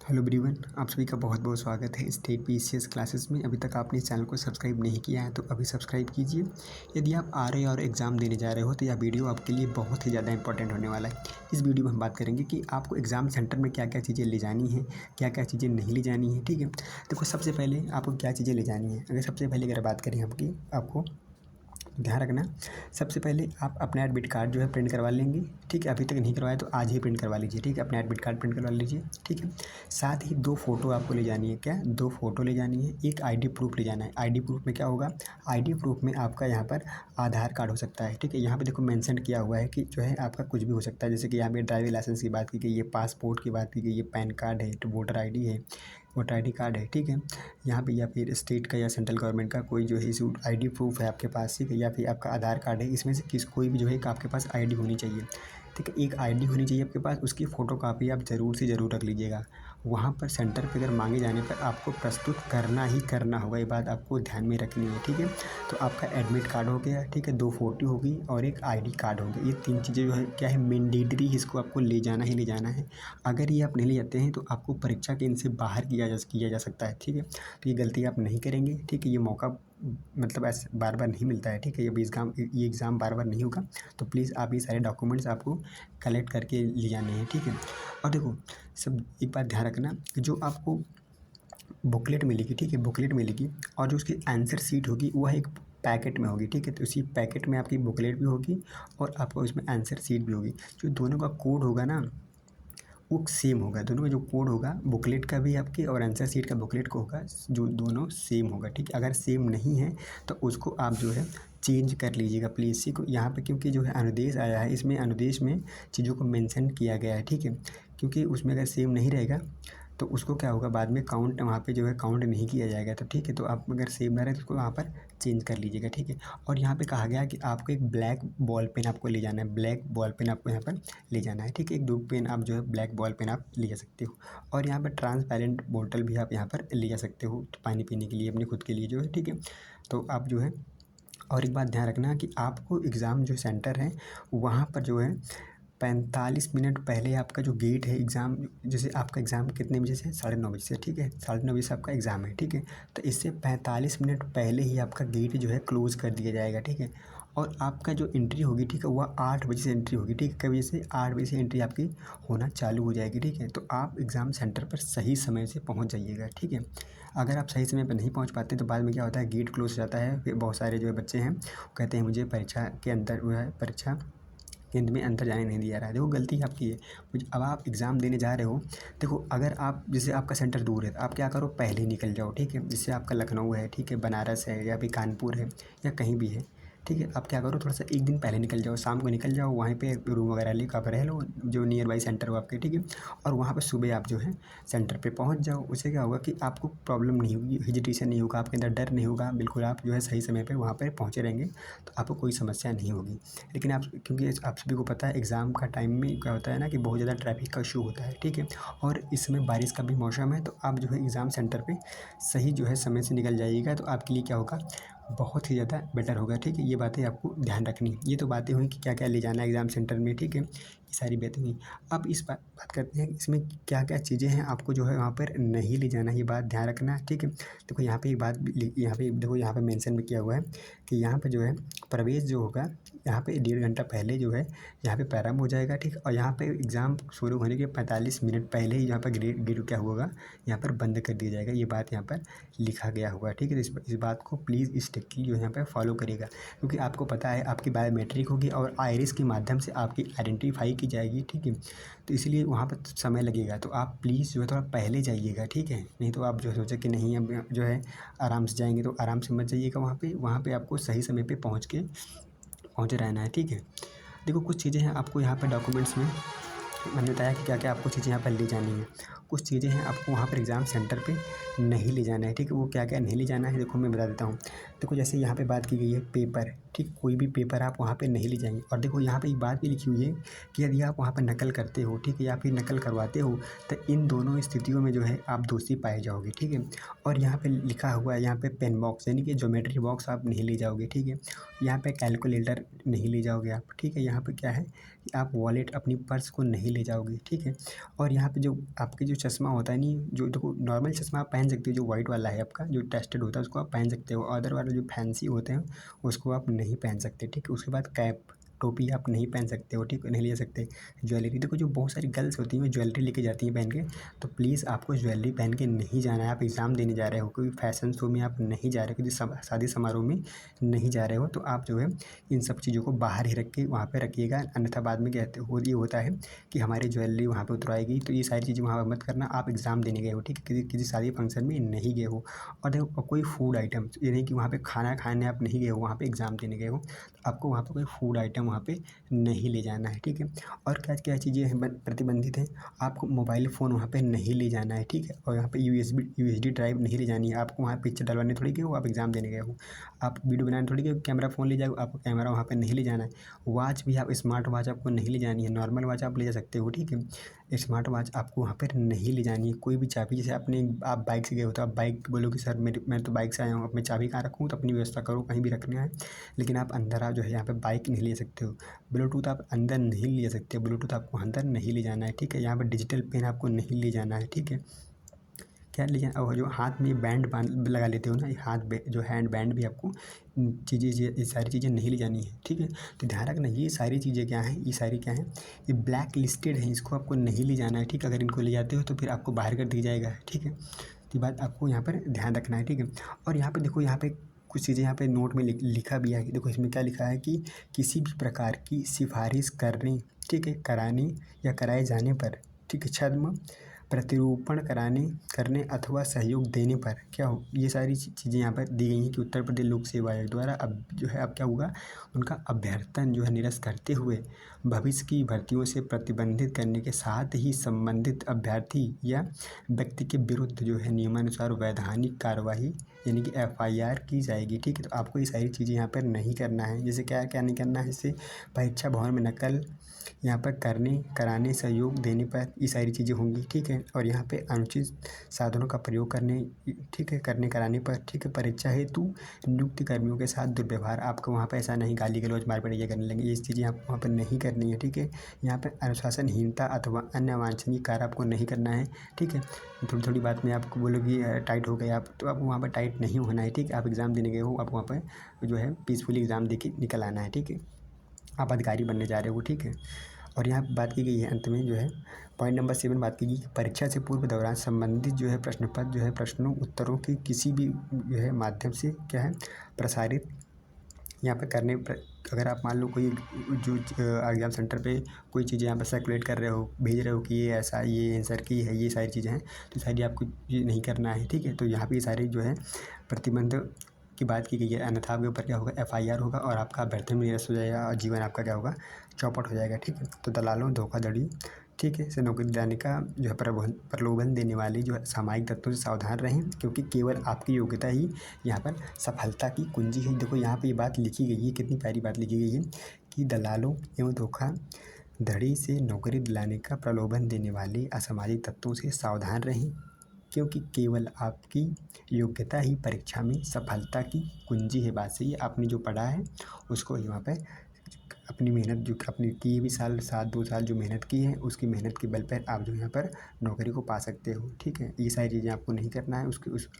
Hello everyone, आप सभी का बहुत बहुत स्वागत है स्टेट पीसीएस क्लासेस में। अभी तक आपने इस चैनल को सब्सक्राइब नहीं किया है तो अभी सब्सक्राइब कीजिए। यदि आप RA और एग्ज़ाम देने जा रहे हो तो यह वीडियो आपके लिए बहुत ही ज़्यादा इंपॉर्टेंट होने वाला है। इस वीडियो में हम बात करेंगे कि आपको एग्ज़ाम सेंटर में क्या क्या चीज़ें ले जानी है, क्या क्या चीज़ें नहीं ले जानी है। ठीक है, देखो सबसे पहले आपको क्या चीज़ें ले जानी है। अगर सबसे पहले अगर बात करें आपको ध्यान रखना, सबसे पहले आप अपना एडमिट कार्ड जो है प्रिंट करवा लेंगे। ठीक है, अभी तक नहीं करवाया तो आज ही प्रिंट करवा लीजिए। ठीक है, अपना एडमिट कार्ड प्रिंट करवा लीजिए। ठीक है, साथ ही 2 फ़ोटो आपको ले जानी है। क्या 2 फ़ोटो ले जानी है, एक ID प्रूफ ले जाना है। ID प्रूफ में क्या होगा, ID प्रूफ में आपका यहाँ पर आधार कार्ड हो सकता है। ठीक है, यहाँ पे देखो मेंशन किया हुआ है कि जो है आपका कुछ भी हो सकता है। जैसे कि यहाँ पे ड्राइविंग लाइसेंस की बात की गई है, पासपोर्ट की बात की गई है, पैन कार्ड है, वोटर ID है, वोटर ID कार्ड है। ठीक है, यहाँ पे या फिर स्टेट का या सेंट्रल गवर्नमेंट का कोई जो है इशूड ID प्रूफ है आपके पास। ठीक है, या फिर आपका आधार कार्ड है। इसमें से कोई भी जो है एक आपके पास ID होनी चाहिए। ठीक है, एक ID होनी चाहिए आपके पास, उसकी फ़ोटो कापी आप ज़रूर से ज़रूर रख लीजिएगा। वहाँ पर सेंटर पे अगर मांगे जाने पर आपको प्रस्तुत करना ही करना होगा, ये बात आपको ध्यान में रखनी है। ठीक है, तो आपका एडमिट कार्ड हो गया। ठीक है, 2 फ़ोटो होगी और एक ID कार्ड हो गया। ये 3 चीज़ें जो है क्या है, मैंडेटरी, इसको आपको ले जाना ही ले जाना है। अगर ये आप नहीं ले जाते हैं तो आपको परीक्षा के इनसे बाहर किया जा सकता है। ठीक है, तो ये गलती आप नहीं करेंगे। ठीक है, ये मौका मतलब ऐसे बार बार नहीं मिलता है। ठीक है, ये एग्ज़ाम बार बार नहीं होगा। तो प्लीज़ आप ये सारे डॉक्यूमेंट्स आपको कलेक्ट करके ले जाने हैं। ठीक है, और देखो सब एक बात ध्यान रखना कि जो आपको बुकलेट मिलेगी, ठीक है, बुकलेट मिलेगी और जो उसकी आंसर शीट होगी वह एक पैकेट में होगी। ठीक है, तो उसी पैकेट में आपकी बुकलेट भी होगी और आपको उसमें आंसर शीट भी होगी। जो दोनों का कोड होगा ना, वो सेम होगा। दोनों का जो कोड होगा बुकलेट का भी आपके और आंसर शीट का बुकलेट को होगा, जो दोनों सेम होगा। ठीक है, अगर सेम नहीं है तो उसको आप जो है चेंज कर लीजिएगा प्लीज़। इसी को यहाँ पे क्योंकि जो है अनुदेश आया है, इसमें अनुदेश में चीज़ों को मेंशन किया गया है। ठीक है, क्योंकि उसमें अगर सेम नहीं रहेगा तो उसको क्या होगा, बाद में काउंट वहाँ पे जो है काउंट नहीं किया जाएगा। तो ठीक है, तो आप अगर सेम ना रहे तो उसको वहाँ पर चेंज कर लीजिएगा। ठीक है, और यहाँ पे कहा गया कि आपको एक ब्लैक बॉल पेन आपको ले जाना है। ब्लैक बॉल पेन आपको यहाँ पर ले जाना है। ठीक है, एक 2 पेन आप जो है ब्लैक बॉल पेन आप ले जा सकते हो और यहाँ पर ट्रांसपेरेंट बोतल भी आप यहाँ पर ले जा सकते हो पानी पीने के लिए, अपने खुद के लिए जो है। ठीक है, तो आप जो है, और एक बात ध्यान रखना कि आपको एग्ज़ाम जो सेंटर है वहाँ पर जो है 45 मिनट पहले आपका जो गेट है एग्ज़ाम, जैसे आपका एग्ज़ाम कितने बजे से, 9:30 बजे से। ठीक है, 9:30 बजे से आपका एग्ज़ाम है। ठीक है, तो इससे 45 मिनट पहले ही आपका गेट जो है क्लोज़ कर दिया जाएगा। ठीक है, और आपका जो एंट्री होगी, ठीक है, वह 8 बजे से एंट्री होगी। ठीक है, कई बजे से, 8 बजे से एंट्री आपकी होना चालू हो जाएगी। ठीक है, तो आप एग्ज़ाम सेंटर पर सही समय से पहुँच जाइएगा। ठीक है, अगर आप सही समय पर नहीं पहुँच पाते तो बाद में क्या होता है, गेट क्लोज़ हो जाता है। फिर बहुत सारे जो है बच्चे हैं वो कहते हैं मुझे परीक्षा के अंदर जो है परीक्षा केंद्र में अंदर जाने नहीं दिया रहा है। देखो गलती आपकी है। अब आप एग्ज़ाम देने जा रहे हो, देखो अगर आप, जैसे आपका सेंटर दूर है तो आप क्या करो, पहले ही निकल जाओ। ठीक है, जैसे आपका लखनऊ है, ठीक है, बनारस है या फिर कानपुर है या कहीं भी है। ठीक है, आप क्या करो, थोड़ा सा एक दिन पहले निकल जाओ, शाम को निकल जाओ, वहीं पे रूम वगैरह लेकर आप रह लो जो नियर बाई सेंटर हो आपके। ठीक है, और वहाँ पर सुबह आप जो है सेंटर पे पहुँच जाओ। उससे क्या होगा कि आपको प्रॉब्लम नहीं होगी, हेजिटेशन नहीं होगा, आपके अंदर डर नहीं होगा। बिल्कुल आप जो है सही समय पे वहाँ पर पहुँचे रहेंगे तो आपको कोई समस्या नहीं होगी। लेकिन आप, क्योंकि आप सभी को पता है एग्ज़ाम का टाइम में क्या होता है ना कि बहुत ज़्यादा ट्रैफिक का इशू होता है। ठीक है, और इस समय बारिश का भी मौसम है, तो आप जो है एग्ज़ाम सेंटर पे सही जो है समय से निकल जाइएगा तो आपके लिए क्या होगा, बहुत ही ज़्यादा बेटर होगा। ठीक है, ये बातें आपको ध्यान रखनी है। ये तो बातें हुई कि क्या क्या ले जाना है एग्ज़ाम सेंटर में। ठीक है, ये सारी बातें हुई। अब इस बात करते हैं इसमें क्या क्या चीज़ें हैं आपको जो है वहाँ पर नहीं ले जाना है, ये बात ध्यान रखना। ठीक है, देखो यहाँ पे एक बात यहाँ पे देखो, यहाँ पे मेंशन भी किया हुआ है कि यहाँ पे जो है प्रवेश जो होगा, यहाँ पे 1.5 घंटा पहले जो है यहाँ पे प्रारंभ हो जाएगा। ठीक है, और यहाँ पे एग्ज़ाम शुरू होने के 45 मिनट पहले ही यहाँ पर गेट क्या होगा, यहाँ पर बंद कर दिया जाएगा। ये बात यहाँ पर लिखा गया हुआ। ठीक है, तो इस बात को प्लीज़ स्ट्रिक्टली जो है यहाँ पर फॉलो करेगा, क्योंकि आपको पता है आपकी बायोमेट्रिक होगी और आइरिस के माध्यम से आपकी आइडेंटिफाई की जाएगी। ठीक है, तो इसलिए वहाँ पर समय लगेगा, तो आप प्लीज़ जो है थोड़ा पहले जाइएगा। ठीक है, नहीं तो आप जो सोचे कि नहीं अब जो है आराम से जाएंगे, तो आराम से मत जाइएगा। वहाँ पे आपको सही समय पे पहुँचे रहना है। ठीक है, देखो कुछ चीज़ें हैं आपको यहाँ पर डॉक्यूमेंट्स में मैंने बताया कि क्या क्या आपको चीज़ें यहाँ पर ले जानी है। कुछ चीज़ें हैं आपको वहाँ पर एग्ज़ाम सेंटर पे नहीं ले जाना है। ठीक है, वो क्या क्या नहीं ले जाना है देखो मैं बता देता हूँ। देखो जैसे यहाँ पे बात की गई है पेपर, ठीक, कोई भी पेपर आप वहाँ पे नहीं ले जाएंगे। और देखो यहाँ पे एक बात भी लिखी हुई है कि यदि आप वहाँ पर नकल करते हो, ठीक है, या फिर नकल करवाते हो, तो इन दोनों स्थितियों में जो है आप दोषी पाए जाओगे, ठीक है। और यहाँ पे लिखा हुआ है, यहाँ पे पेन बॉक्स यानी कि ज्योमेट्री बॉक्स आप नहीं ले जाओगे, ठीक है। यहाँ पे कैलकुलेटर नहीं ले जाओगे आप, ठीक है। यहाँ पे क्या है कि आप वॉलेट, अपनी पर्स को नहीं ले जाओगे, ठीक है। और यहाँ पे जो आपके जो चश्मा होता है नहीं, जो देखो नॉर्मल चश्मा आप पहन सकते हो, जो वाइट वाला है आपका, जो टेस्टेड होता है उसको आप पहन सकते हो। अदर वाले जो फैंसी होते हैं उसको आप नहीं पहन सकते, ठीक है। उसके बाद कैप, टोपी आप नहीं पहन सकते हो, ठीक है, नहीं ले सकते। ज्वेलरी, देखो जो बहुत सारी गर्ल्स होती हैं वो ज्वेलरी लेके जाती हैं पहन के, तो प्लीज़ आपको ज्वेलरी पहन के नहीं जाना है। आप एग्ज़ाम देने जा रहे हो, कोई फैशन शो में आप नहीं जा रहे हो, किसी शादी समारोह में नहीं जा रहे हो, तो आप जो है इन सब चीज़ों को बाहर ही रख के वहाँ पे रखिएगा। अन्यथा बाद में कहते हो ये होता है कि हमारी ज्वेलरी वहाँ पे उतरवाएगी, तो ये सारी चीज़ें वहाँ मत करना। आप एग्ज़ाम देने गए हो, ठीक है, किसी शादी फंक्शन में नहीं गए हो। और देखो कोई फूड आइटम, ये नहीं कि वहाँ पे खाना खाने आप नहीं गए हो, वहाँ पे एग्ज़ाम देने गए हो, तो आपको वहाँ पे कोई फूड आइटम वहाँ पे नहीं ले जाना है, ठीक है। और क्या क्या चीज़ें हैं प्रतिबंधित हैं, आपको मोबाइल फ़ोन वहाँ पे नहीं ले जाना है, ठीक है। और यहाँ पे यूएसडी ड्राइव नहीं ले जानी है आपको, वहाँ पिक्चर डलवाने थोड़ी गए हो, आप एग्ज़ाम देने गए हो। आप वीडियो बनाने थोड़ी गए हो, कैमरा फ़ोन ले जाओ, आपको कैमरा वहाँ पे नहीं ले जाना है। वॉच भी आप, स्मार्ट वॉच आपको नहीं ले जानी है, नॉर्मल वॉच आप ले जा सकते हो, ठीक है। स्मार्ट वॉच आपको वहाँ पर नहीं ले जानी है। कोई भी चाबी, जैसे आप बाइक से गए हो तो आप बाइक बोलोगे सर मैं तो बाइक से आया हूँ, अब मैं चाबी कहाँ रखूँ, तो अपनी व्यवस्था करो, कहीं भी रखना है। लेकिन आप अंदर आप जो है यहाँ पे बाइक नहीं ले सकते हो। ब्लूटूथ आप अंदर नहीं ले सकते, ब्लूटूथ आपको अंदर नहीं ले जाना है, ठीक है। यहाँ पर डिजिटल पेन आपको नहीं ले जाना है, ठीक है। क्या ले जाना, और जो हाथ में बैंड बांध लगा लेते हो ना, ये जो हैंड बैंड भी आपको चीज़ें, ये सारी चीज़ें नहीं ले जानी है, ठीक है। तो ध्यान रखना, ये सारी चीज़ें क्या हैं, ये सारी क्या हैं, ये ब्लैक लिस्टेड हैं, इसको आपको नहीं ले जाना है, ठीक है। अगर इनको ले जाते हो तो फिर आपको बाहर कर दिया जाएगा, ठीक है। तो ये बात आपको यहाँ पर ध्यान रखना है, ठीक है। और यहाँ पे देखो, यहाँ पे कुछ चीज़ें यहाँ पे नोट में लिखा भी है कि देखो इसमें क्या लिखा है कि किसी भी प्रकार की सिफारिश करने, ठीक है, कराने या कराए जाने पर, ठीक है, छद्म प्रतिरूपण करने अथवा सहयोग देने पर क्या हो, ये सारी चीज़ें यहाँ पर दी गई हैं कि उत्तर प्रदेश लोक सेवा आयोग द्वारा अब जो है अब क्या होगा, उनका अभ्यर्थन जो है निरस्त करते हुए भविष्य की भर्तियों से प्रतिबंधित करने के साथ ही संबंधित अभ्यर्थी या व्यक्ति के विरुद्ध जो है नियमानुसार वैधानिक कार्यवाही यानी कि एफआईआर की जाएगी, ठीक है। तो आपको ये सारी चीज़ें यहाँ पर नहीं करना है। जैसे क्या क्या नहीं करना है, जैसे परीक्षा भवन में नकल यहाँ पर कराने सहयोग देने पर ये सारी चीज़ें होंगी, ठीक है। और यहाँ पे अनुचित साधनों का प्रयोग करने, ठीक है, कराने पर, ठीक है, परीक्षा हेतु नियुक्त कर्मियों के साथ दुर्व्यवहार, आपको वहाँ पर ऐसा नहीं गाली गलौज मारपीट ये करने लगे, ये चीज़ें आपको वहाँ पर नहीं करनी है, ठीक है। यहाँ पर अनुशासनहीनता अथवा अन्य अवांछनीय कार्य आपको नहीं करना है, ठीक है। थोड़ी थोड़ी बात में आपको बोलोगी टाइट हो गए आप, तो आप वहाँ पर टाइट नहीं होना है, ठीक है। आप एग्ज़ाम देने गए हो, आप वहाँ पर जो है पीसफुली एग्ज़ाम दे के निकल आना है, ठीक है। आप अधिकारी बनने जा रहे हो, ठीक है। और यहाँ बात की गई है अंत में जो है पॉइंट नंबर 7 बात की गई कि परीक्षा से पूर्व दौरान संबंधित जो है प्रश्न पत्र जो है प्रश्नों उत्तरों की किसी भी जो है माध्यम से क्या है प्रसारित यहाँ पे करने पर, अगर आप मान लो कोई जो एग्ज़ाम सेंटर पे कोई चीज़ें यहाँ पर सर्कुलेट कर रहे हो, भेज रहे हो कि ये ऐसा, ये आंसर की है, ये सारी चीज़ें हैं, तो सारी आपको ये नहीं करना है, ठीक है। तो यहाँ पे ये सारी जो है प्रतिबंध की बात की गई है, अन्यथा आपके ऊपर क्या होगा, एफआईआर होगा और आपका अभ्यर्थन भी निरस्त हो जाएगा और जीवन आपका क्या होगा, चौपट हो जाएगा, ठीक है। तो दलालों, धोखाधड़ी, ठीक है, से नौकरी दिलाने का जो है प्रलोभन देने वाली जो है सामाजिक तत्वों से सावधान रहें, क्योंकि केवल आपकी योग्यता ही यहाँ पर सफलता की कुंजी है। देखो यहाँ पे ये बात लिखी गई है, कितनी प्यारी बात लिखी गई है कि दलालों एवं धोखाधड़ी से नौकरी दिलाने का प्रलोभन देने वाले असामाजिक तत्वों से सावधान रहें, क्योंकि केवल आपकी योग्यता ही परीक्षा में सफलता की कुंजी है। बात सही है, आपने जो पढ़ा है उसको यहाँ पे अपनी मेहनत, जो आपने की भी साल 2 साल जो मेहनत की है, उसकी मेहनत के बल पर आप जो यहाँ पर नौकरी को पा सकते हो, ठीक है। ये सारी चीज़ें आपको नहीं करना है।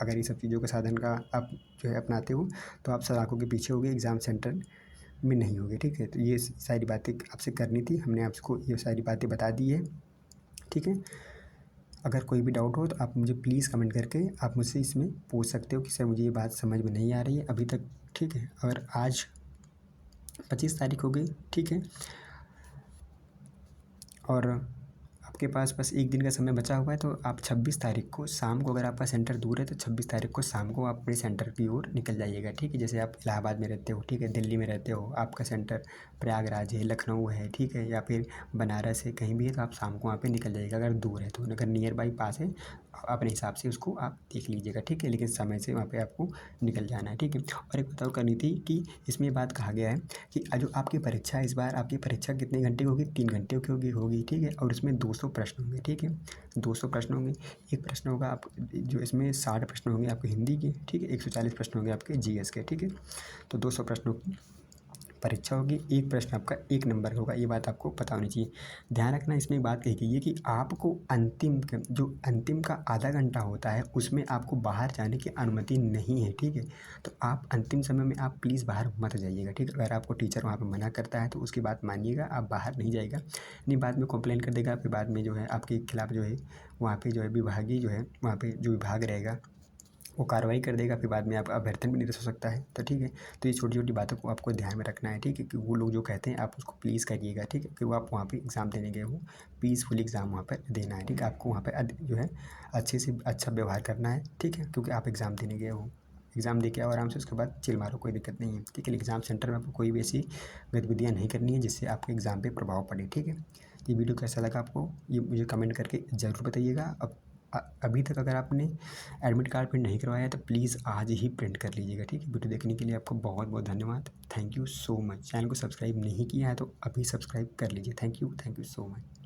अगर ये सब चीज़ों के साधन का आप जो है अपनाते हो तो आप सलाखों के पीछे होगे, एग्ज़ाम सेंटर में नहीं होगे, ठीक है। तो ये सारी बातें आपसे करनी थी, हमने आपको ये सारी बातें बता दी है, ठीक है। अगर कोई भी डाउट हो तो आप मुझे प्लीज़ कमेंट करके आप मुझसे इसमें पूछ सकते हो कि सर मुझे ये बात समझ में नहीं आ रही है अभी तक, ठीक है। अगर आज 25 तारीख हो गई, ठीक है, और आपके पास बस एक दिन का समय बचा हुआ है, तो आप 26 तारीख को शाम को, अगर आपका सेंटर दूर है तो 26 तारीख को शाम को आप अपने सेंटर की ओर निकल जाइएगा, ठीक है। जैसे आप इलाहाबाद में रहते हो, ठीक है, दिल्ली में रहते हो, आपका सेंटर प्रयागराज है, लखनऊ है, ठीक है, या फिर बनारस है, कहीं भी है, तो आप शाम को वहाँ पे निकल जाइएगा अगर दूर है तो। अगर नियर बाई पास है अपने हिसाब से उसको आप देख लीजिएगा, ठीक है, लेकिन समय से वहाँ पे आपको निकल जाना है, ठीक है। और एक बताओ करनी थी कि इसमें बात कहा गया है कि जो आपकी परीक्षा है, इस बार आपकी परीक्षा कितने घंटे की होगी? 3 घंटे की होगी, ठीक है। और इसमें 200 प्रश्न होंगे, ठीक है, 200 प्रश्न होंगे। एक प्रश्न होगा आप जो इसमें 60 प्रश्न होंगे आपके हिंदी के, ठीक है, 140 प्रश्न होंगे आपके जीएस के, ठीक है। तो 200 प्रश्नों की परीक्षा होगी, एक प्रश्न आपका 1 नंबर का होगा, ये बात आपको पता होनी चाहिए। ध्यान रखना, इसमें एक बात कही गई है कि आपको जो अंतिम का आधा घंटा होता है उसमें आपको बाहर जाने की अनुमति नहीं है, ठीक है। तो आप अंतिम समय में आप प्लीज़ बाहर मत जाइएगा, ठीक है। अगर आपको टीचर वहाँ पर मना करता है तो उसकी बात मानिएगा, आप बाहर नहीं जाइएगा, नहीं बाद में कंप्लेन कर देगा, फिर बाद में जो है आपके खिलाफ़ जो है वहाँ पे जो है विभागीय जो है वहाँ पे जो विभाग रहेगा वो कार्रवाई कर देगा, फिर बाद में आपका अभ्यर्थन भी निरस्त हो सकता है, तो ठीक है। तो ये छोटी-छोटी बातों को आपको ध्यान में रखना है, ठीक है, कि वो लोग जो कहते हैं आप उसको प्लीज़ करिएगा, ठीक है, कि वो आप वहाँ पे एग्ज़ाम देने गए हो, पीसफुल एग्ज़ाम वहाँ पर देना है, ठीक है। आपको वहाँ पे जो है अच्छे से अच्छा व्यवहार करना है, ठीक है, क्योंकि आप एग्ज़ाम देने गए हो। एग्ज़ाम दे के आओ आराम से, उसके बाद चिल मारो, कोई दिक्कत नहीं है, ठीक है। एग्ज़ाम सेंटर में आपको कोई भी ऐसी गतिविधियाँ नहीं करनी है जिससे आपके एग्ज़ाम पे प्रभाव पड़े, ठीक है। तो ये वीडियो कैसा लगा आपको, ये मुझे कमेंट करके ज़रूर बताइएगा। अब अभी तक अगर आपने एडमिट कार्ड प्रिंट नहीं करवाया है तो प्लीज़ आज ही प्रिंट कर लीजिएगा, ठीक है। वीडियो देखने के लिए आपको बहुत बहुत धन्यवाद। Thank you so much. Channel को सब्सक्राइब नहीं किया है तो अभी सब्सक्राइब कर लीजिए। Thank you so much.